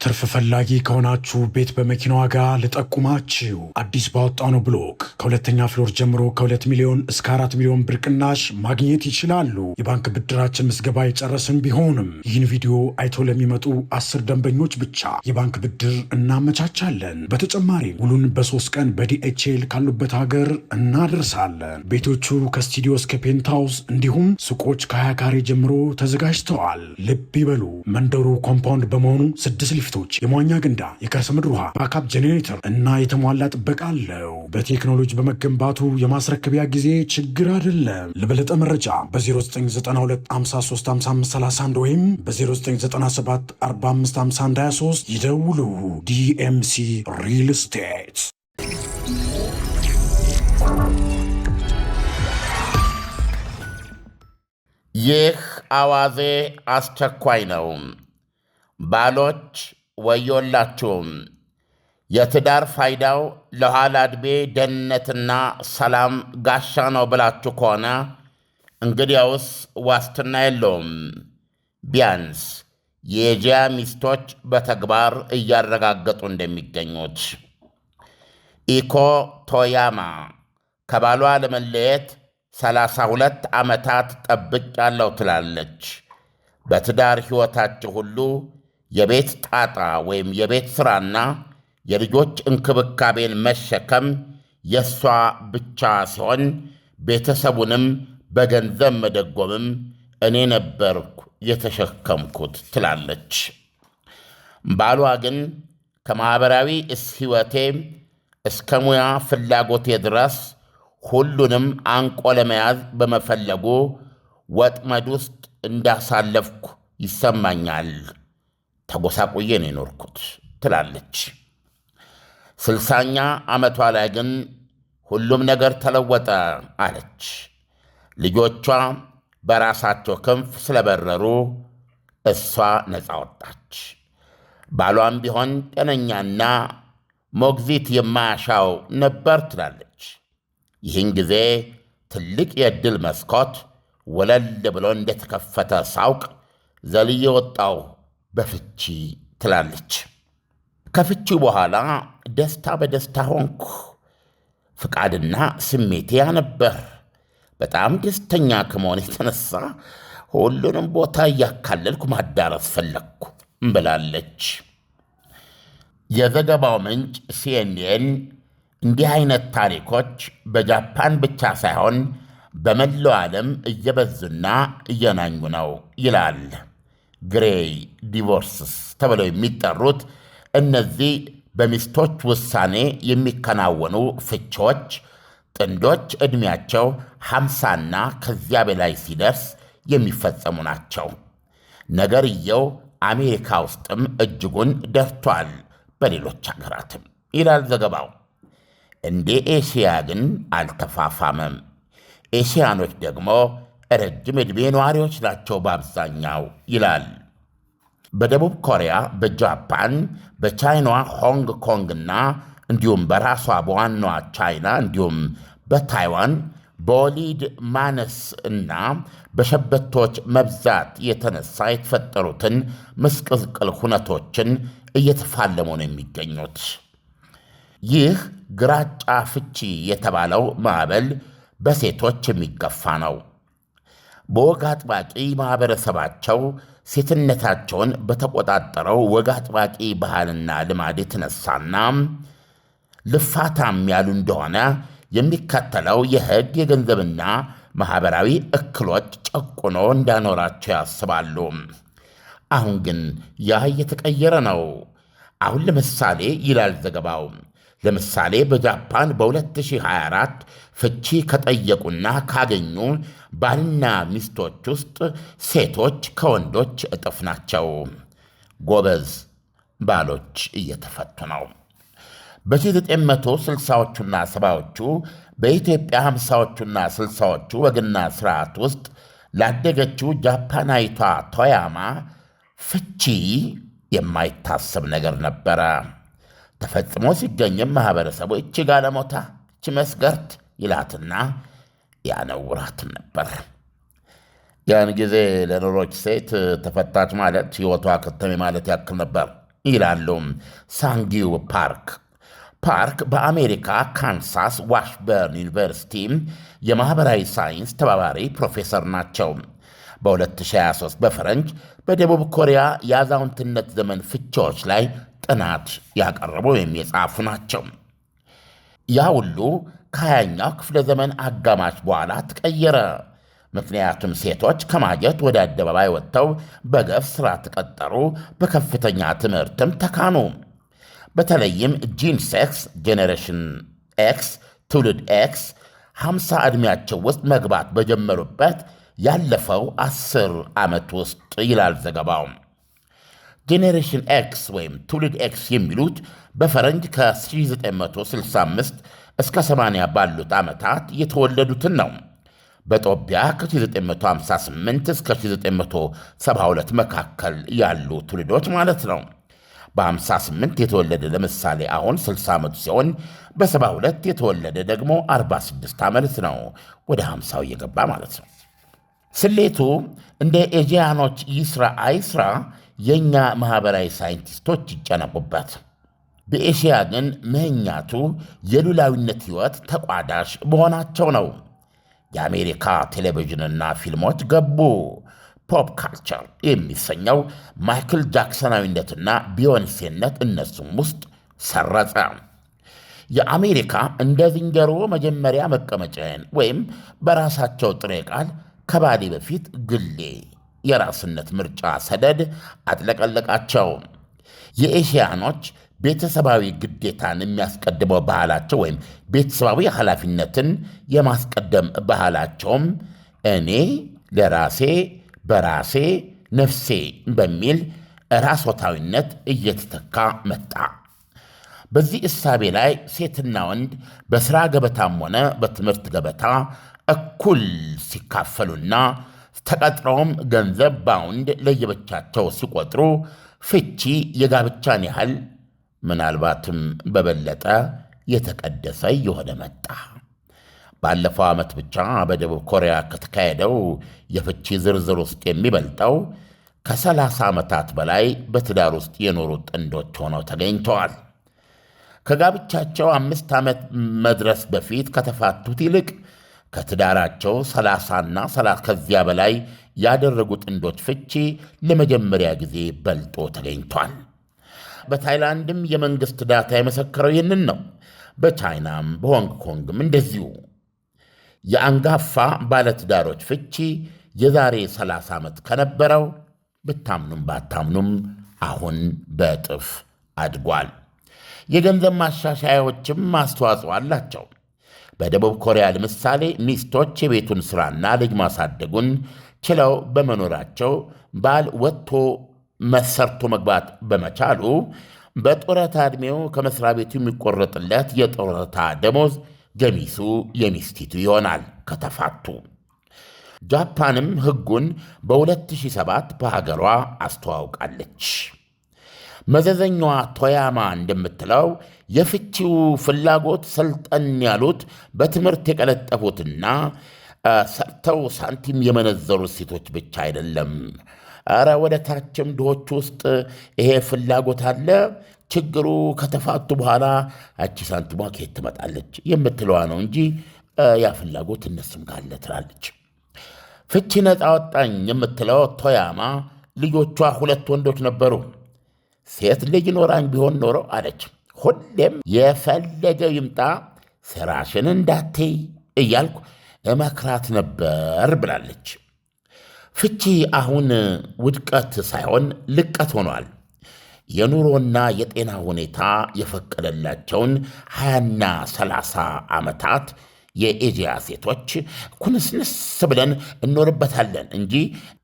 ትርፍ ፈላጊ ከሆናችሁ ቤት በመኪና ዋጋ ልጠቁማችሁ። አዲስ ባወጣነው ብሎክ ከሁለተኛ ፍሎር ጀምሮ ከ2 ሚሊዮን እስከ 4 ሚሊዮን ብር ቅናሽ ማግኘት ይችላሉ። የባንክ ብድራችን ምዝገባ የጨረስን ቢሆንም ይህን ቪዲዮ አይቶ ለሚመጡ 10 ደንበኞች ብቻ የባንክ ብድር እናመቻቻለን። በተጨማሪም ውሉን በ3 ቀን በዲኤችኤል ካሉበት ሀገር እናደርሳለን። ቤቶቹ ከስቱዲዮ እስከ ፔንትሃውስ እንዲሁም ሱቆች ከ20 ካሬ ጀምሮ ተዘጋጅተዋል። ልብ ይበሉ፣ መንደሩ ኮምፓውንድ በመሆኑ 6 ሊፍቶች፣ የመዋኛ ገንዳ፣ የከርሰ ምድር ውሃ፣ ባካፕ ጄኔሬተር እና የተሟላ ጥበቃ አለው። በቴክኖሎጂ በመገንባቱ የማስረከቢያ ጊዜ ችግር አይደለም። ለበለጠ መረጃ በ0992535531 ወይም በ0997455123 ይደውሉ። ዲኤምሲ ሪል ስቴት። ይህ አዋዜ አስቸኳይ ነው። ባሎች ወዮላችሁም። የትዳር ፋይዳው ለኋላ ዕድሜ ደህንነትና ሰላም ጋሻ ነው ብላችሁ ከሆነ እንግዲያውስ ዋስትና የለውም። ቢያንስ የጂያ ሚስቶች በተግባር እያረጋገጡ እንደሚገኙት። ኢኮ ቶያማ ከባሏ ለመለየት 32 ዓመታት ጠብቄያለሁ ትላለች። በትዳር ሕይወታችሁ ሁሉ የቤት ጣጣ ወይም የቤት ሥራና የልጆች እንክብካቤን መሸከም የእሷ ብቻ ሲሆን ቤተሰቡንም በገንዘብ መደጎምም እኔ ነበርኩ የተሸከምኩት ትላለች። ባሏ ግን ከማኅበራዊ ሕይወቴ እስከ ሙያ ፍላጎቴ ድረስ ሁሉንም አንቆ ለመያዝ በመፈለጉ ወጥመድ ውስጥ እንዳሳለፍኩ ይሰማኛል። ተጎሳቁዬ ነው የኖርኩት ትላለች። 60ኛ ዓመቷ ላይ ግን ሁሉም ነገር ተለወጠ አለች። ልጆቿ በራሳቸው ክንፍ ስለበረሩ እሷ ነፃ ወጣች። ባሏም ቢሆን ጤነኛና ሞግዚት የማያሻው ነበር ትላለች። ይህን ጊዜ ትልቅ የዕድል መስኮት ወለል ብሎ እንደተከፈተ ሳውቅ ዘልዬ ወጣው በፍቺ ትላለች። ከፍቺ በኋላ ደስታ በደስታ ሆንኩ። ፍቃድና ስሜቴ ያ ነበር። በጣም ደስተኛ ከመሆን የተነሳ ሁሉንም ቦታ እያካለልኩ ማዳረስ ፈለግኩ ብላለች። የዘገባው ምንጭ ሲኤንኤን እንዲህ አይነት ታሪኮች በጃፓን ብቻ ሳይሆን በመላው ዓለም እየበዙና እየናኙ ነው ይላል። ግሬይ ዲቮርስስ ተብለው የሚጠሩት እነዚህ በሚስቶች ውሳኔ የሚከናወኑ ፍቺዎች ጥንዶች ዕድሜያቸው 50ና ከዚያ በላይ ሲደርስ የሚፈጸሙ ናቸው። ነገርየው አሜሪካ ውስጥም እጅጉን ደርቷል፣ በሌሎች አገራትም ይላል ዘገባው። እንደ ኤሽያ ግን አልተፋፋመም። ኤሽያኖች ደግሞ ረጅም ዕድሜ ነዋሪዎች ናቸው በአብዛኛው ይላል። በደቡብ ኮሪያ፣ በጃፓን፣ በቻይናዋ ሆንግ ኮንግና እንዲሁም በራሷ በዋናዋ ቻይና እንዲሁም በታይዋን በወሊድ ማነስ እና በሸበቶች መብዛት የተነሳ የተፈጠሩትን ምስቅልቅል ሁነቶችን እየተፋለሙ ነው የሚገኙት። ይህ ግራጫ ፍቺ የተባለው ማዕበል በሴቶች የሚገፋ ነው። በወግ አጥባቂ ማኅበረሰባቸው ሴትነታቸውን በተቆጣጠረው ወግ አጥባቂ ባህልና ልማድ የተነሳና ልፋታም ያሉ እንደሆነ የሚከተለው የሕግ የገንዘብና ማኅበራዊ እክሎች ጨቁኖ እንዳኖራቸው ያስባሉ። አሁን ግን ያ እየተቀየረ ነው። አሁን ለምሳሌ ይላል ዘገባው፣ ለምሳሌ በጃፓን በ2024 ፍቺ ከጠየቁና ካገኙ ባልና ሚስቶች ውስጥ ሴቶች ከወንዶች እጥፍ ናቸው። ጎበዝ ባሎች እየተፈቱ ነው። በ1960ዎቹና 70ዎቹ በኢትዮጵያ 50ዎቹና 60ዎቹ ወግና ሥርዓት ውስጥ ላደገችው ጃፓናዊቷ ቶያማ ፍቺ የማይታሰብ ነገር ነበረ። ተፈጽሞ ሲገኝም ማኅበረሰቡ እቺ ጋለሞታ እቺ መስገርት ይላትና ያነውራትም ነበር። ያን ጊዜ ለኖሮች ሴት ተፈታች ማለት ሕይወቷ ከተሜ ማለት ያክል ነበር ይላሉ ሳንጊው ፓርክ በአሜሪካ ካንሳስ ዋሽበርን ዩኒቨርሲቲ የማኅበራዊ ሳይንስ ተባባሪ ፕሮፌሰር ናቸው። በ2023 በፈረንጅ በደቡብ ኮሪያ የአዛውንትነት ዘመን ፍቺዎች ላይ ጥናት ያቀረቡ ወይም የጻፉ ናቸው። ያ ሁሉ ከ20ኛው ክፍለ ዘመን አጋማሽ በኋላ ተቀየረ። ምክንያቱም ሴቶች ከማጀት ወደ አደባባይ ወጥተው በገፍ ሥራ ተቀጠሩ፣ በከፍተኛ ትምህርትም ተካኑ። በተለይም ጂን ሴክስ ጄኔሬሽን ኤክስ ትውልድ ኤክስ 50 ዕድሜያቸው ውስጥ መግባት በጀመሩበት ያለፈው 10 ዓመት ውስጥ ይላል ዘገባው። ጄኔሬሽን ኤክስ ወይም ትውልድ ኤክስ የሚሉት በፈረንጅ ከ1965 እስከ 80 ባሉት ዓመታት የተወለዱትን ነው። በጦቢያ ከ1958 እስከ 1972 መካከል ያሉ ትውልዶች ማለት ነው። በ58 የተወለደ ለምሳሌ አሁን 60 ዓመቱ ሲሆን በ72 የተወለደ ደግሞ 46 ዓመት ነው። ወደ 50 እየገባ ማለት ነው። ስሌቱ እንደ ኤጂያኖች ይስራ አይስራ የእኛ ማኅበራዊ ሳይንቲስቶች ይጨነቁበት። በኤሽያ ግን ምህኛቱ የሉላዊነት ሕይወት ተቋዳሽ በሆናቸው ነው። የአሜሪካ ቴሌቪዥንና ፊልሞች ገቡ። ፖፕ ካልቸር የሚሰኘው ማይክል ጃክሰናዊነትና ቢዮንሴነት እነሱም ውስጥ ሰረጸ። የአሜሪካ እንደ ዝንጀሮ መጀመሪያ መቀመጫዬን ወይም በራሳቸው ጥሬ ቃል ከባሌ በፊት ግሌ የራስነት ምርጫ ሰደድ አጥለቀለቃቸው። የኤሽያኖች ቤተሰባዊ ግዴታን የሚያስቀድመው ባህላቸው ወይም ቤተሰባዊ ኃላፊነትን የማስቀደም ባህላቸውም እኔ ለራሴ በራሴ ነፍሴ በሚል ራስወታዊነት እየተተካ መጣ። በዚህ እሳቤ ላይ ሴትና ወንድ በሥራ ገበታም ሆነ በትምህርት ገበታ እኩል ሲካፈሉና ተቀጥረውም ገንዘብ ባውንድ ለየብቻቸው ሲቆጥሩ ፍቺ የጋብቻን ያህል ምናልባትም በበለጠ የተቀደሰ እየሆነ መጣ። ባለፈው ዓመት ብቻ በደቡብ ኮሪያ ከተካሄደው የፍቺ ዝርዝር ውስጥ የሚበልጠው ከ30 ዓመታት በላይ በትዳር ውስጥ የኖሩ ጥንዶች ሆነው ተገኝተዋል። ከጋብቻቸው 5 ዓመት መድረስ በፊት ከተፋቱት ይልቅ ከትዳራቸው 30ና ከዚያ በላይ ያደረጉ ጥንዶች ፍቺ ለመጀመሪያ ጊዜ በልጦ ተገኝቷል። በታይላንድም የመንግሥት ዳታ የመሰከረው ይህንን ነው። በቻይናም በሆንግ ኮንግም እንደዚሁ። የአንጋፋ ባለትዳሮች ፍቺ የዛሬ 30 ዓመት ከነበረው ብታምኑም ባታምኑም አሁን በእጥፍ አድጓል። የገንዘብ ማሻሻያዎችም አስተዋጽኦ አላቸው። በደቡብ ኮሪያ ለምሳሌ ሚስቶች የቤቱን ሥራና ልጅ ማሳደጉን ችለው በመኖራቸው ባል ወጥቶ ሰርቶ መግባት በመቻሉ በጡረታ ዕድሜው ከመሥሪያ ቤቱ የሚቆረጥለት የጡረታ ደሞዝ ገሚሱ የሚስቲቱ ይሆናል ከተፋቱ። ጃፓንም ሕጉን በ2007 በሀገሯ አስተዋውቃለች። መዘዘኛዋ ቶያማ እንደምትለው የፍቺው ፍላጎት ሰልጠን ያሉት በትምህርት የቀለጠፉትና ሰርተው ሳንቲም የመነዘሩት ሴቶች ብቻ አይደለም። ኧረ ወደ ታችም ድሆች ውስጥ ይሄ ፍላጎት አለ። ችግሩ ከተፋቱ በኋላ አቺ ሳንቲሟ ከየት ትመጣለች የምትለዋ ነው እንጂ ያ ፍላጎት እነሱም ጋር አለ ትላለች። ፍቺ ነፃ ወጣኝ የምትለው ቶያማ ልጆቿ 2 ወንዶች ነበሩ። ሴት ልጅ ኖራኝ ቢሆን ኖሮ አለች ሁሌም የፈለገው ይምጣ ሥራሽን እንዳትይ እያልኩ እመክራት ነበር ብላለች። ፍቺ አሁን ውድቀት ሳይሆን ልቀት ሆኗል። የኑሮና የጤና ሁኔታ የፈቀደላቸውን 20ና 30 ዓመታት የኤዥያ ሴቶች ኩንስንስ ብለን እንኖርበታለን እንጂ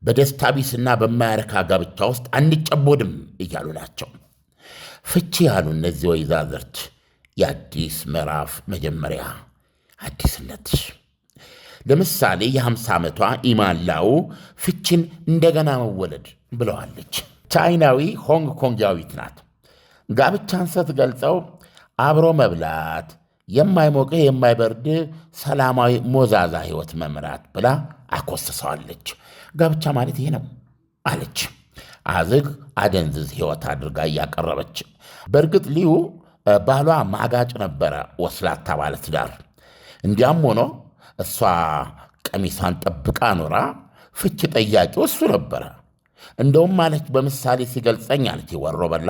በደስታ ቢስና በማያረካ ጋብቻ ውስጥ አንጨቦድም እያሉ ናቸው። ፍቺ ያሉ እነዚህ ወይዛዝርት የአዲስ ምዕራፍ መጀመሪያ አዲስነት። ለምሳሌ የ50 ዓመቷ ኢማን ላው ፍቺን እንደገና መወለድ ብለዋለች። ቻይናዊ ሆንግ ኮንጋዊት ናት። ጋብቻን ስትገልጸው አብሮ መብላት፣ የማይሞቅህ የማይበርድ ሰላማዊ ሞዛዛ ሕይወት መምራት ብላ አኮስሰዋለች። ጋብቻ ማለት ይሄ ነው አለች። አዝግ አደንዝዝ ሕይወት አድርጋ እያቀረበች። በእርግጥ ሊዩ ባሏ ማጋጭ ነበረ፣ ወስላታ ባለትዳር። እንዲያም ሆኖ እሷ ቀሚሷን ጠብቃ ኖራ ፍች ጠያቂው እሱ ነበረ። እንደውም አለች በምሳሌ ሲገልጸኝ አለች ወሮ በላ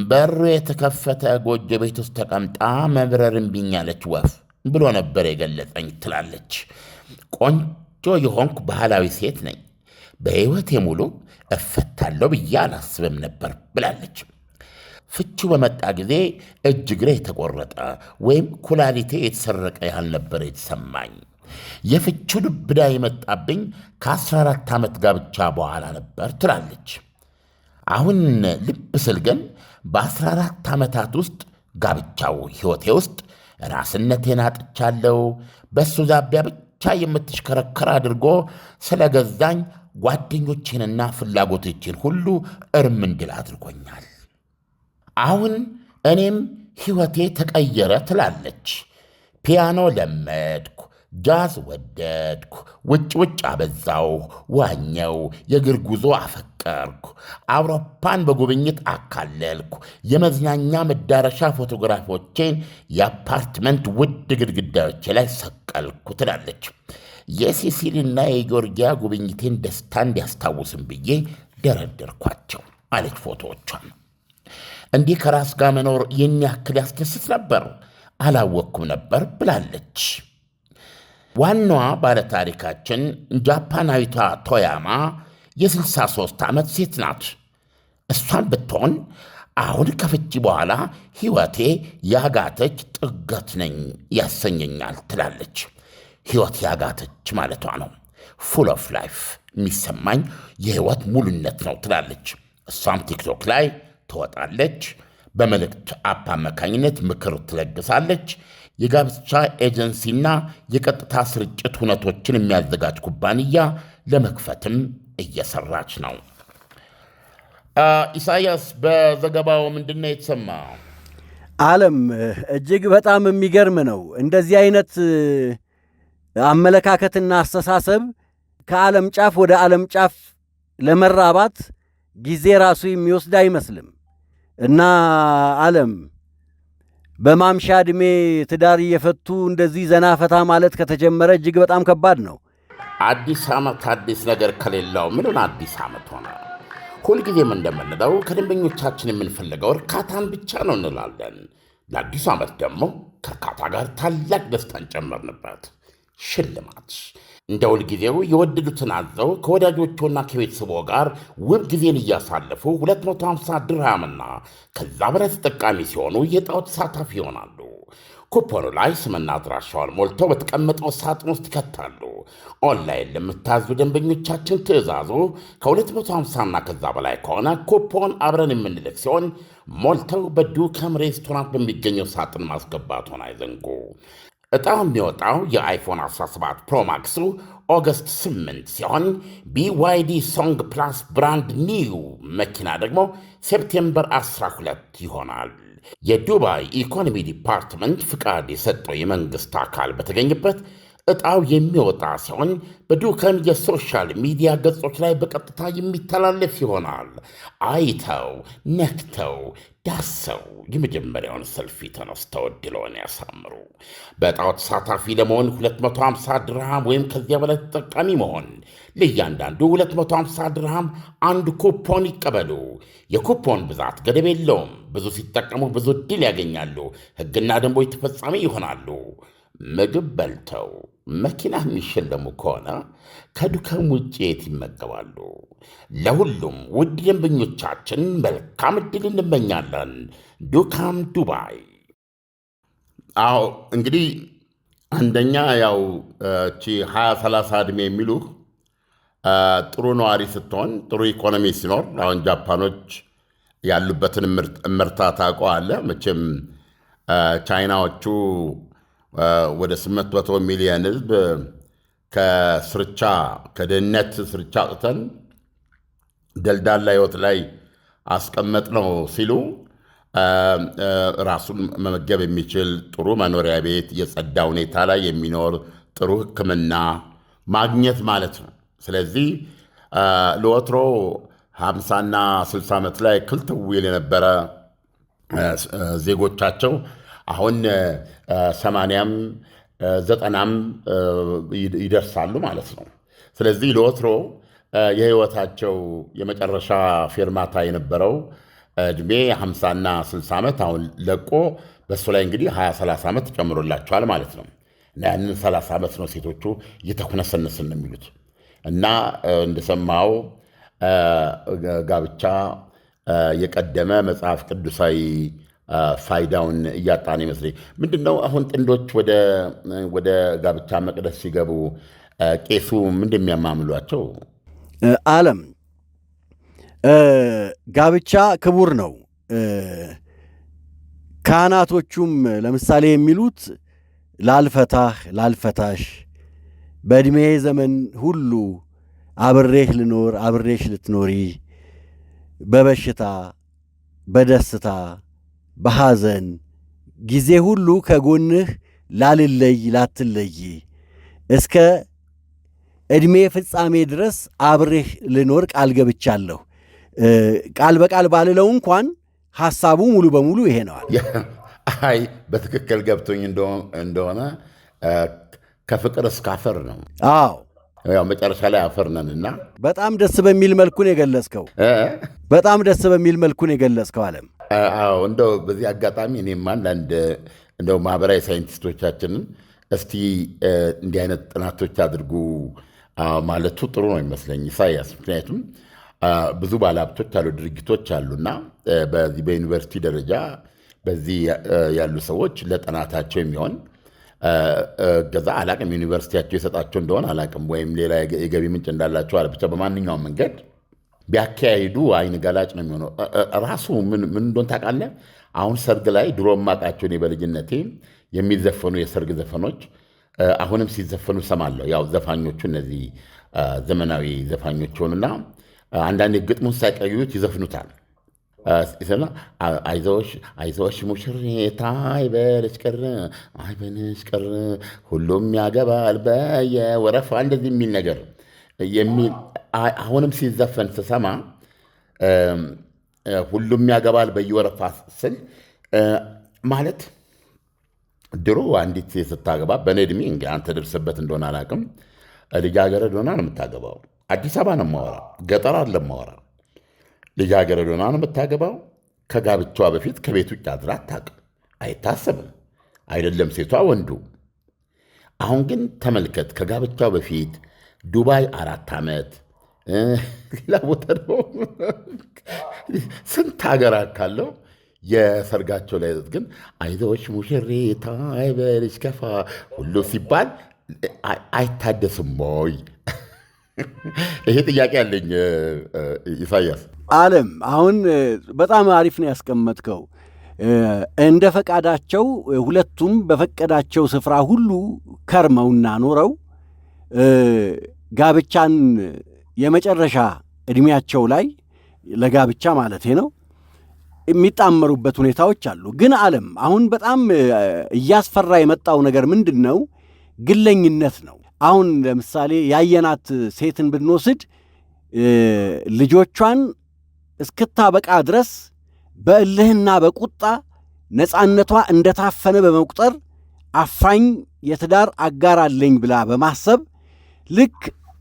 በሩ የተከፈተ ጎጆ ቤት ውስጥ ተቀምጣ መብረር እምቢኝ አለች ወፍ ብሎ ነበር የገለጸኝ ትላለች። ቆንጆ የሆንኩ ባህላዊ ሴት ነኝ፣ በሕይወቴ ሙሉ እፈታለሁ ብዬ አላስብም ነበር ብላለች። ፍቹ በመጣ ጊዜ እጅ እግሬ የተቆረጠ ወይም ኩላሊቴ የተሰረቀ ያህል ነበር የተሰማኝ። የፍቹ ልብዳ የመጣብኝ ከ14 ዓመት ጋብቻ በኋላ ነበር ትላለች። አሁን ልብ ስል ግን በ14 ዓመታት ውስጥ ጋብቻው ሕይወቴ ውስጥ ራስነቴን አጥቻለሁ። በእሱ ዛቢያ ብቻ የምትሽከረከር አድርጎ ስለገዛኝ ጓደኞቼንና ፍላጎቶቼን ሁሉ እርም እንድል አድርጎኛል። አሁን እኔም ሕይወቴ ተቀየረ ትላለች። ፒያኖ ለመድኩ፣ ጃዝ ወደድኩ፣ ውጭ አበዛው፣ ዋኘው፣ የእግር ጉዞ አፈቀርኩ፣ አውሮፓን በጉብኝት አካለልኩ፣ የመዝናኛ መዳረሻ ፎቶግራፎቼን የአፓርትመንት ውድ ግድግዳዎቼ ላይ ሰቀልኩ ትላለች። የሲሲሊና የጊዮርጊያ ጉብኝቴን ደስታ እንዲያስታውስም ብዬ ደረደርኳቸው አለች ፎቶዎቿን። እንዲህ ከራስ ጋር መኖር ይህን ያክል ያስደስት ነበር አላወቅኩም ነበር ብላለች። ዋናዋ ባለታሪካችን ጃፓናዊቷ ቶያማ የ63 ዓመት ሴት ናት። እሷን ብትሆን አሁን ከፍቺ በኋላ ሕይወቴ ያጋተች ጥገት ነኝ ያሰኘኛል ትላለች። ሕይወት ያጋተች ማለቷ ነው። ፉል ኦፍ ላይፍ የሚሰማኝ የሕይወት ሙሉነት ነው ትላለች። እሷም ቲክቶክ ላይ ትወጣለች። በመልእክት አፕ አማካኝነት ምክር ትለግሳለች። የጋብቻ ኤጀንሲና የቀጥታ ስርጭት ሁነቶችን የሚያዘጋጅ ኩባንያ ለመክፈትም እየሰራች ነው። ኢሳያስ፣ በዘገባው ምንድነው የተሰማ? ዓለም እጅግ በጣም የሚገርም ነው። እንደዚህ አይነት አመለካከትና አስተሳሰብ ከዓለም ጫፍ ወደ ዓለም ጫፍ ለመራባት ጊዜ ራሱ የሚወስድ አይመስልም እና ዓለም በማምሻ ዕድሜ ትዳር እየፈቱ እንደዚህ ዘና ፈታ ማለት ከተጀመረ እጅግ በጣም ከባድ ነው። አዲስ ዓመት አዲስ ነገር ከሌለው ምንን አዲስ ዓመት ሆነ? ሁልጊዜም እንደምንለው ከደንበኞቻችን የምንፈልገው እርካታን ብቻ ነው እንላለን። ለአዲሱ ዓመት ደግሞ ከእርካታ ጋር ታላቅ ደስታን ጨመርንበት። ሽልማት እንደ ሁልጊዜው የወደዱትን አዘው ከወዳጆቹና ከቤተሰቦ ጋር ውብ ጊዜን እያሳለፉ 250 ድርሃምና ከዛ በላይ ተጠቃሚ ሲሆኑ የዕጣው ተሳታፊ ይሆናሉ። ኩፖኑ ላይ ስምና አድራሻውን ሞልተው በተቀመጠው ሳጥን ውስጥ ይከታሉ። ኦንላይን ለምታዙ ደንበኞቻችን ትዕዛዙ ከ250ና ከዛ በላይ ከሆነ ኩፖን አብረን የምንልክ ሲሆን ሞልተው በዱከም ሬስቶራንት በሚገኘው ሳጥን ማስገባቱን አይዘንጉ። ዕጣው የሚወጣው የአይፎን 17 ፕሮማክሱ ኦገስት 8 ሲሆን BYD ሶንግ ፕላስ ብራንድ ኒው መኪና ደግሞ ሴፕቴምበር 12 ይሆናል። የዱባይ ኢኮኖሚ ዲፓርትመንት ፍቃድ የሰጠው የመንግሥት አካል በተገኘበት ዕጣው የሚወጣ ሲሆን በዱከም የሶሻል ሚዲያ ገጾች ላይ በቀጥታ የሚተላለፍ ይሆናል። አይተው ነክተው ዳሰው የመጀመሪያውን ሰልፊ ተነስተው ዕድልዎን ያሳምሩ። በዕጣው ተሳታፊ ለመሆን 250 ድርሃም ወይም ከዚያ በላይ ተጠቃሚ መሆን፣ ለእያንዳንዱ 250 ድርሃም አንድ ኩፖን ይቀበሉ። የኩፖን ብዛት ገደብ የለውም። ብዙ ሲጠቀሙ ብዙ ዕድል ያገኛሉ። ሕግና ደንቦች ተፈጻሚ ይሆናሉ። ምግብ በልተው መኪና የሚሸለሙ ከሆነ ከዱከም ውጭ የት ይመገባሉ? ለሁሉም ውድ ደንበኞቻችን መልካም ዕድል እንመኛለን። ዱካም ዱባይ። አዎ እንግዲህ አንደኛ ያው እቺ 20-30 ዕድሜ የሚሉ ጥሩ ነዋሪ ስትሆን ጥሩ ኢኮኖሚ ሲኖር፣ አሁን ጃፓኖች ያሉበትን እምርታ ታውቀዋለህ መቼም። ቻይናዎቹ ወደ 800 ሚሊዮን ሕዝብ ከድህነት ስርቻ አውጥተን ደልዳላ ሕይወት ላይ አስቀመጥ ነው ሲሉ ራሱን መመገብ የሚችል ጥሩ መኖሪያ ቤት፣ የጸዳ ሁኔታ ላይ የሚኖር ጥሩ ሕክምና ማግኘት ማለት ነው። ስለዚህ ለወትሮ 50ና 60 ዓመት ላይ ክልትዊል የነበረ ዜጎቻቸው አሁን 80ም 90ም ይደርሳሉ ማለት ነው። ስለዚህ ለወትሮ የህይወታቸው የመጨረሻ ፌርማታ የነበረው ዕድሜ 50ና 60 ዓመት አሁን ለቆ በእሱ ላይ እንግዲህ 20-30 ዓመት ጨምሮላቸዋል ማለት ነው። እና ያንን 30 ዓመት ነው ሴቶቹ እየተኩነሰነስን ነው የሚሉት። እና እንደሰማው ጋብቻ የቀደመ መጽሐፍ ቅዱሳዊ ፋይዳውን እያጣን ይመስለኝ። ምንድነው አሁን ጥንዶች ወደ ጋብቻ መቅደስ ሲገቡ ቄሱ ምንድን የሚያማምሏቸው? ዓለም ጋብቻ ክቡር ነው። ካህናቶቹም ለምሳሌ የሚሉት ላልፈታሽ በዕድሜ ዘመን ሁሉ አብሬህ ልኖር አብሬሽ ልትኖሪ፣ በበሽታ በደስታ በሐዘን ጊዜ ሁሉ ከጎንህ ላትለይ እስከ ዕድሜ ፍጻሜ ድረስ አብሬህ ልኖር ቃል ገብቻለሁ። ቃል በቃል ባልለው እንኳን ሐሳቡ ሙሉ በሙሉ ይሄ ነዋል። አይ በትክክል ገብቶኝ እንደሆነ ከፍቅር እስከ አፈር ነው። አዎ ያው መጨረሻ ላይ አፈር ነንና በጣም ደስ በሚል መልኩን የገለጽከው ዓለም። አዎ እንደው በዚህ አጋጣሚ እኔም አንዳንድ እንደው ማህበራዊ ሳይንቲስቶቻችንን እስቲ እንዲህ አይነት ጥናቶች አድርጉ ማለቱ ጥሩ ነው ይመስለኝ ኢሳያስ። ምክንያቱም ብዙ ባለሀብቶች አሉ፣ ድርጅቶች አሉና በዚህ በዩኒቨርሲቲ ደረጃ በዚህ ያሉ ሰዎች ለጥናታቸው የሚሆን ገዛ አላቅም፣ ዩኒቨርሲቲያቸው የሰጣቸው እንደሆነ አላቅም፣ ወይም ሌላ የገቢ ምንጭ እንዳላቸው አለ። ብቻ በማንኛውም መንገድ ቢያካሂዱ አይን ገላጭ ነው የሚሆነው። ራሱ ምን እንደሆነ ታውቃለህ? አሁን ሰርግ ላይ ድሮ ማቃቸው እኔ በልጅነቴ የሚዘፈኑ የሰርግ ዘፈኖች አሁንም ሲዘፈኑ ሰማለሁ። ያው ዘፋኞቹ እነዚህ ዘመናዊ ዘፋኞች ሆኑና አንዳንድ ግጥሙን ሳይቀዩት ይዘፍኑታል። አይዞሽ ሙሽሪት አይበልሽ ቅር ሁሉም ያገባል በየወረፋ እንደዚህ የሚል ነገር አሁንም ሲዘፈን ስሰማ ሁሉም ያገባል በየወረፋ ስል ማለት ድሮ አንዲት ስታገባ በእኔ ዕድሜ እንግዲህ አንተ ደርሰበት እንደሆነ አላውቅም፣ ልጃገረድ ሆና ነው የምታገባው። አዲስ አበባ ነው የማወራ፣ ገጠር አለ የማወራ። ልጃገረድ ሆና ነው የምታገባው። ከጋብቻዋ በፊት ከቤት ውጭ አድራ አታውቅም፣ አይታሰብም። አይደለም ሴቷ ወንዱ። አሁን ግን ተመልከት፣ ከጋብቻው በፊት ዱባይ 4 ዓመት ሌላ ቦታ ደግሞ ስንት ሀገር ካለው የሰርጋቸው ላይ ግን አይዞሽ ሙሽሪት አይበልሽ ከፋ ሁሉ ሲባል አይታደስም ወይ? ይሄ ጥያቄ አለኝ ኢሳያስ። ዓለም አሁን በጣም አሪፍ ነው ያስቀመጥከው። እንደ ፈቃዳቸው ሁለቱም በፈቀዳቸው ስፍራ ሁሉ ከርመውና ኖረው ጋብቻን የመጨረሻ ዕድሜያቸው ላይ ለጋብቻ ማለቴ ነው የሚጣመሩበት ሁኔታዎች አሉ። ግን ዓለም አሁን በጣም እያስፈራ የመጣው ነገር ምንድን ነው? ግለኝነት ነው። አሁን ለምሳሌ ያየናት ሴትን ብንወስድ ልጆቿን እስክታበቃ ድረስ በእልህና በቁጣ ነፃነቷ እንደታፈነ በመቁጠር አፋኝ የትዳር አጋር አለኝ ብላ በማሰብ ልክ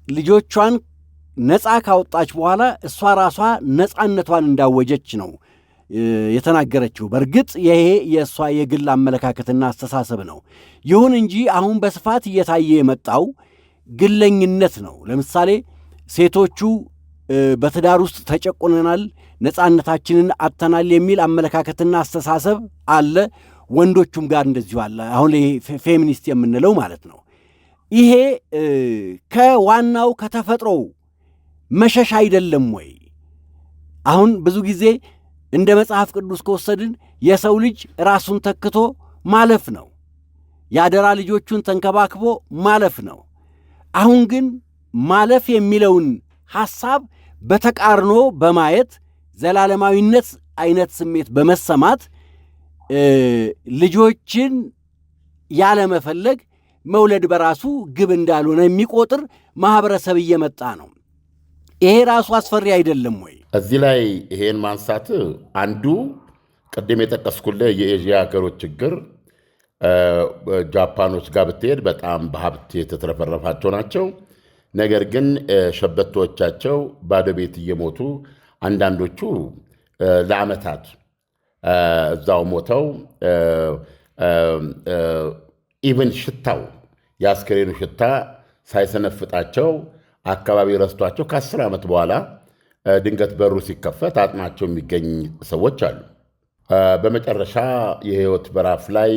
ልጆቿን ነፃ ካወጣች በኋላ እሷ ራሷ ነፃነቷን እንዳወጀች ነው የተናገረችው። በእርግጥ ይሄ የእሷ የግል አመለካከትና አስተሳሰብ ነው። ይሁን እንጂ አሁን በስፋት እየታየ የመጣው ግለኝነት ነው። ለምሳሌ ሴቶቹ በትዳር ውስጥ ተጨቁነናል፣ ነፃነታችንን አጥተናል የሚል አመለካከትና አስተሳሰብ አለ። ወንዶቹም ጋር እንደዚሁ አለ። አሁን ፌሚኒስት የምንለው ማለት ነው። ይሄ ከዋናው ከተፈጥሮው መሸሽ አይደለም ወይ? አሁን ብዙ ጊዜ እንደ መጽሐፍ ቅዱስ ከወሰድን የሰው ልጅ ራሱን ተክቶ ማለፍ ነው። የአደራ ልጆቹን ተንከባክቦ ማለፍ ነው። አሁን ግን ማለፍ የሚለውን ሐሳብ በተቃርኖ በማየት ዘላለማዊነት አይነት ስሜት በመሰማት ልጆችን ያለመፈለግ መውለድ በራሱ ግብ እንዳልሆነ የሚቆጥር ማኅበረሰብ እየመጣ ነው። ይሄ ራሱ አስፈሪ አይደለም ወይ? እዚህ ላይ ይሄን ማንሳት አንዱ ቅድም የጠቀስኩልህ የኤዥያ ሀገሮች ችግር ጃፓኖች ጋር ብትሄድ በጣም በሀብት የተትረፈረፋቸው ናቸው። ነገር ግን ሸበቶቻቸው ባዶ ቤት እየሞቱ አንዳንዶቹ ለዓመታት እዛው ሞተው ኢቨን ሽታው የአስክሬኑ ሽታ ሳይሰነፍጣቸው አካባቢ ረስቷቸው ከ10 ዓመት በኋላ ድንገት በሩ ሲከፈት አጥማቸው የሚገኝ ሰዎች አሉ። በመጨረሻ የህይወት በራፍ ላይ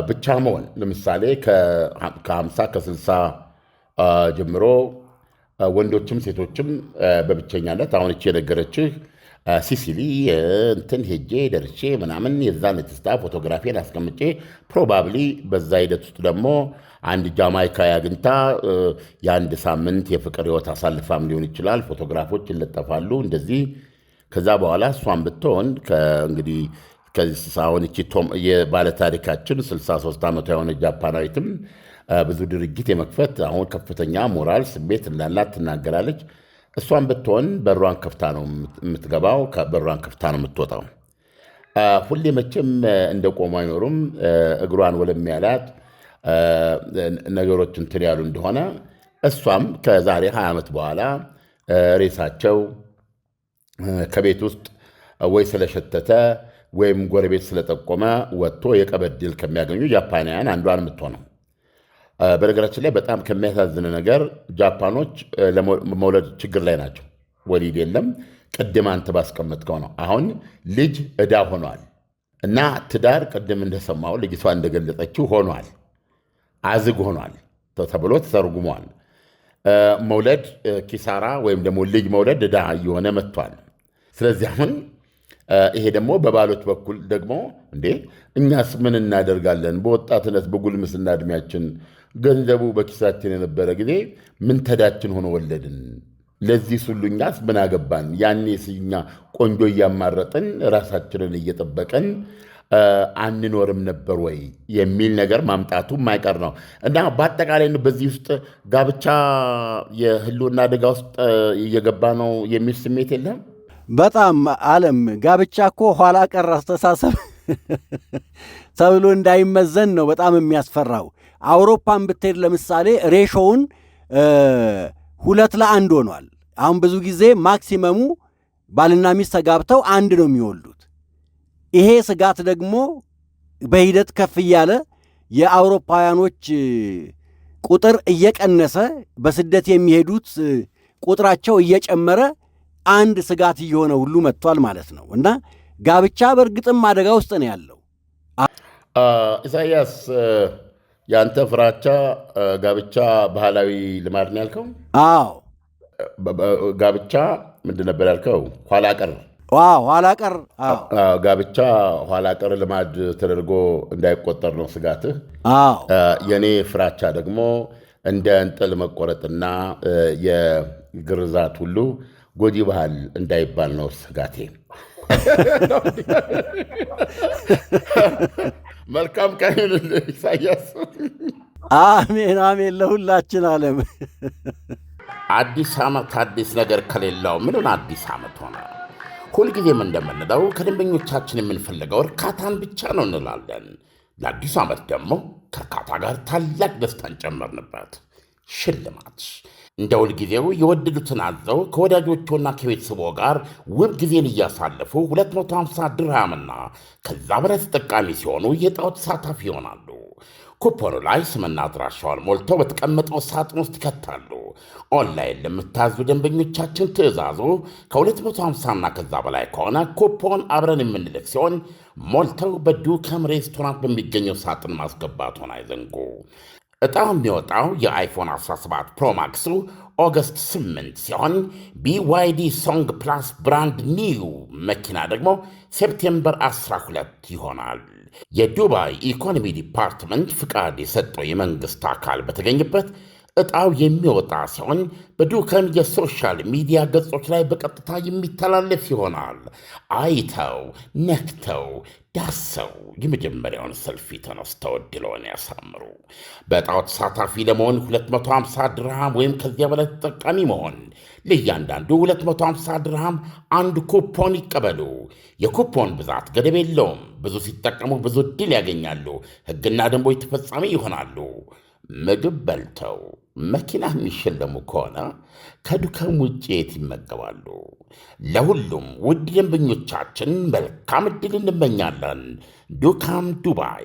ብቻ መሆን ለምሳሌ ከ50 ከ60 ጀምሮ ወንዶችም ሴቶችም በብቸኛነት አሁን እቺ የነገረችህ ሲሲሊ እንትን ሄጄ ደርሼ ምናምን የዛን የትስታ ፎቶግራፊን አስቀምጬ ፕሮባብሊ በዛ ሂደት ውስጥ ደግሞ አንድ ጃማይካ አግኝታ የአንድ ሳምንት የፍቅር ህይወት አሳልፋም ሊሆን ይችላል። ፎቶግራፎች ይለጠፋሉ እንደዚህ። ከዛ በኋላ እሷን ብትሆን እንግዲህ አሁን እቺ የባለታሪካችን 63 ዓመቷ የሆነ ጃፓናዊትም ብዙ ድርጊት የመክፈት አሁን ከፍተኛ ሞራል ስሜት እንዳላት ትናገራለች። እሷን ብትሆን በሯን ከፍታ ነው የምትገባው፣ በሯን ከፍታ ነው የምትወጣው። ሁሌ መቼም እንደ ቆሙ አይኖሩም። እግሯን ወለም ያላት ነገሮች እንትን ያሉ እንደሆነ እሷም ከዛሬ 20 ዓመት በኋላ ሬሳቸው ከቤት ውስጥ ወይ ስለሸተተ ወይም ጎረቤት ስለጠቆመ ወጥቶ የቀብር ዕድል ከሚያገኙ ጃፓናውያን አንዷን የምትሆነው። በነገራችን ላይ በጣም ከሚያሳዝን ነገር ጃፓኖች ለመውለድ ችግር ላይ ናቸው። ወሊድ የለም። ቅድም አንተ ባስቀመጥከው ነው። አሁን ልጅ ዕዳ ሆኗል እና ትዳር ቅድም እንደሰማው ልጅቷ እንደገለጸችው ሆኗል፣ አዝግ ሆኗል ተብሎ ተተርጉሟል። መውለድ ኪሳራ ወይም ደግሞ ልጅ መውለድ ዕዳ እየሆነ መጥቷል። ስለዚህ አሁን ይሄ ደግሞ በባሎች በኩል ደግሞ እንዴ እኛስ ምን እናደርጋለን? በወጣትነት በጉልምስና ዕድሜያችን ገንዘቡ በኪሳችን የነበረ ጊዜ ምን ተዳችን ሆኖ ወለድን? ለዚህ ሁሉ እኛስ ምን አገባን? ያኔ ስኛ ቆንጆ እያማረጥን ራሳችንን እየጠበቀን አንኖርም ነበር ወይ የሚል ነገር ማምጣቱ የማይቀር ነው እና በአጠቃላይ በዚህ ውስጥ ጋብቻ የህልውና አደጋ ውስጥ እየገባ ነው የሚል ስሜት የለም። በጣም ዓለም ጋብቻ እኮ ኋላ ቀር አስተሳሰብ ተብሎ እንዳይመዘን ነው በጣም የሚያስፈራው። አውሮፓን ብትሄድ ለምሳሌ ሬሾውን 2:1 ሆኗል። አሁን ብዙ ጊዜ ማክሲመሙ ባልና ሚስት ተጋብተው 1 ነው የሚወልዱት። ይሄ ስጋት ደግሞ በሂደት ከፍ እያለ የአውሮፓውያኖች ቁጥር እየቀነሰ በስደት የሚሄዱት ቁጥራቸው እየጨመረ አንድ ስጋት እየሆነ ሁሉ መጥቷል ማለት ነው። እና ጋብቻ በእርግጥም አደጋ ውስጥ ነው ያለው። ኢሳያስ የአንተ ፍራቻ ጋብቻ ባህላዊ ልማድ ነው ያልከው? አዎ። ጋብቻ ምንድን ነበር ያልከው? ኋላ ቀር። ኋላ ቀር። ጋብቻ ኋላ ቀር ልማድ ተደርጎ እንዳይቆጠር ነው ስጋትህ? አዎ። የእኔ ፍራቻ ደግሞ እንደ እንጥል መቆረጥና የግርዛት ሁሉ ጎጂ ባህል እንዳይባል ነው ስጋቴ። መልካም ቀን ኢሳያስ። አሜን አሜን፣ ለሁላችን ዓለም። አዲስ ዓመት አዲስ ነገር ከሌለው ምኑን አዲስ ዓመት ሆነ? ሁልጊዜም እንደምንለው ከደንበኞቻችን የምንፈልገው እርካታን ብቻ ነው እንላለን። ለአዲሱ ዓመት ደግሞ ከእርካታ ጋር ታላቅ ደስታን ጨመርንበት። ሽልማት እንደ ሁልጊዜው የወደዱትን አዘው ከወዳጆቹና ከቤተሰቦ ጋር ውብ ጊዜን እያሳለፉ 250 ድርሃምና ከዛ በላይ ተጠቃሚ ሲሆኑ የዕጣው ተሳታፊ ይሆናሉ። ኩፖኑ ላይ ስምና አድራሻውን ሞልተው በተቀመጠው ሳጥን ውስጥ ይከታሉ። ኦንላይን ለምታዙ ደንበኞቻችን ትዕዛዙ ከ250ና ከዛ በላይ ከሆነ ኩፖን አብረን የምንልክ ሲሆን ሞልተው በዱከም ሬስቶራንት በሚገኘው ሳጥን ማስገባቱን አይዘንጉ። ዕጣው የሚወጣው የአይፎን 17 ፕሮማክሱ ኦገስት 8 ሲሆን BYD ሶንግ ፕላስ ብራንድ ኒው መኪና ደግሞ ሴፕቴምበር 12 ይሆናል። የዱባይ ኢኮኖሚ ዲፓርትመንት ፍቃድ የሰጠው የመንግሥት አካል በተገኘበት ዕጣው የሚወጣ ሲሆን በዱከም የሶሻል ሚዲያ ገጾች ላይ በቀጥታ የሚተላለፍ ይሆናል። አይተው ነክተው ዳሰው የመጀመሪያውን ሰልፊ ተነስተው ዕድልዎን ያሳምሩ። በዕጣው ተሳታፊ ለመሆን 250 ድርሃም ወይም ከዚያ በላይ ተጠቃሚ መሆን፣ ለእያንዳንዱ 250 ድርሃም አንድ ኩፖን ይቀበሉ። የኩፖን ብዛት ገደብ የለውም። ብዙ ሲጠቀሙ ብዙ ዕድል ያገኛሉ። ሕግና ደንቦች ተፈጻሚ ይሆናሉ። ምግብ በልተው መኪና የሚሸለሙ ከሆነ ከዱከም ውጭ የት ይመገባሉ? ለሁሉም ውድ ደንበኞቻችን መልካም ዕድል እንመኛለን። ዱካም ዱባይ።